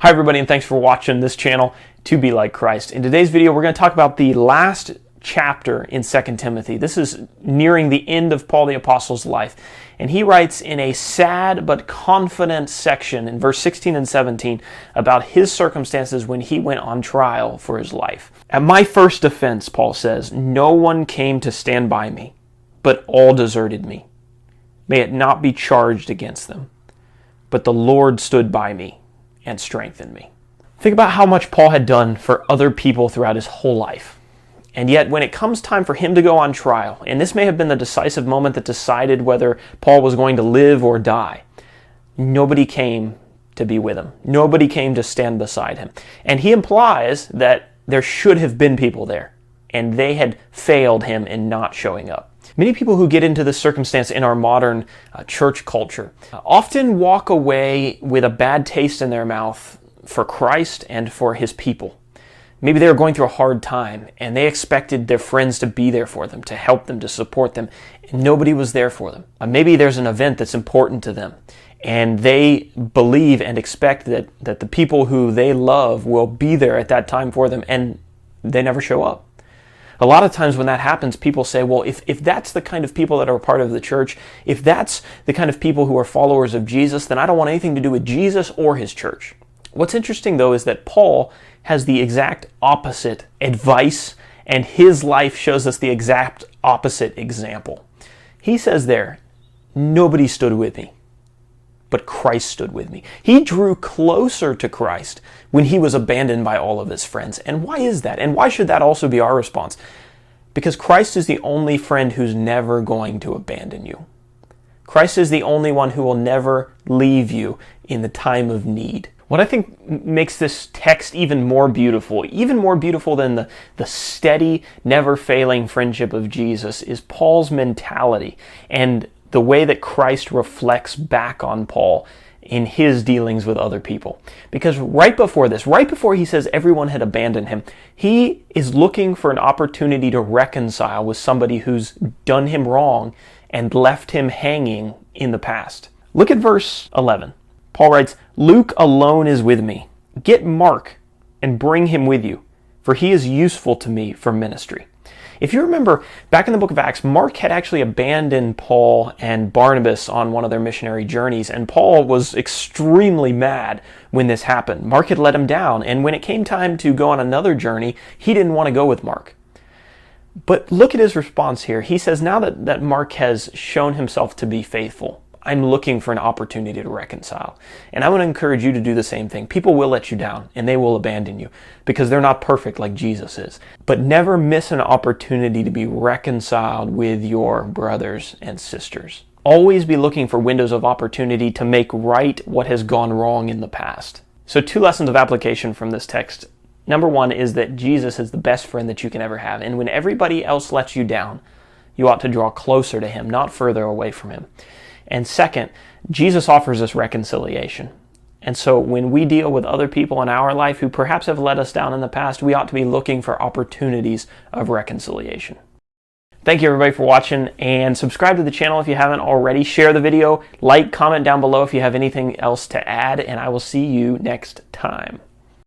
Hi everybody, and thanks for watching this channel, 2BeLikeChrist. In today's video, we're going to talk about the last chapter in 2 Timothy. This is nearing the end of Paul the Apostle's life. And he writes in a sad but confident section in verse 16 and 17 about his circumstances when he went on trial for his life. At my first defense, Paul says, no one came to stand by me, but all deserted me. May it not be charged against them. But the Lord stood by me and strengthened me. Think about how much Paul had done for other people throughout his whole life. And yet when it comes time for him to go on trial, and this may have been the decisive moment that decided whether Paul was going to live or die, nobody came to be with him. Nobody came to stand beside him. And he implies that there should have been people there, and they had failed him in not showing up. Many people who get into this circumstance in our modern church culture often walk away with a bad taste in their mouth for Christ and for his people. Maybe they were going through a hard time and they expected their friends to be there for them, to help them, to support them, and nobody was there for them. Maybe there's an event that's important to them and they believe and expect that the people who they love will be there at that time for them, and they never show up. A lot of times when that happens, people say, well, if that's the kind of people that are part of the church, if that's the kind of people who are followers of Jesus, then I don't want anything to do with Jesus or his church. What's interesting, though, is that Paul has the exact opposite advice, and his life shows us the exact opposite example. He says there, nobody stood with me, but Christ stood with me. He drew closer to Christ when he was abandoned by all of his friends. And why is that? And why should that also be our response? Because Christ is the only friend who's never going to abandon you. Christ is the only one who will never leave you in the time of need. What I think makes this text even more beautiful than the steady, never-failing friendship of Jesus, is Paul's mentality and the way that Christ reflects back on Paul in his dealings with other people. Because right before he says everyone had abandoned him, he is looking for an opportunity to reconcile with somebody who's done him wrong and left him hanging in the past. Look at verse 11. Paul writes, Luke alone is with me. Get Mark and bring him with you, for he is useful to me for ministry. If you remember, back in the book of Acts, Mark had actually abandoned Paul and Barnabas on one of their missionary journeys, and Paul was extremely mad when this happened. Mark had let him down, and when it came time to go on another journey, he didn't want to go with Mark. But look at his response here. He says, now that Mark has shown himself to be faithful, I'm looking for an opportunity to reconcile. And I want to encourage you to do the same thing. People will let you down and they will abandon you because they're not perfect like Jesus is. But never miss an opportunity to be reconciled with your brothers and sisters. Always be looking for windows of opportunity to make right what has gone wrong in the past. So 2 lessons of application from this text. Number 1 is that Jesus is the best friend that you can ever have. And when everybody else lets you down, you ought to draw closer to him, not further away from him. And second, Jesus offers us reconciliation. And so when we deal with other people in our life who perhaps have let us down in the past, we ought to be looking for opportunities of reconciliation. Thank you everybody for watching, and subscribe to the channel if you haven't already. Share the video, like, comment down below if you have anything else to add, and I will see you next time.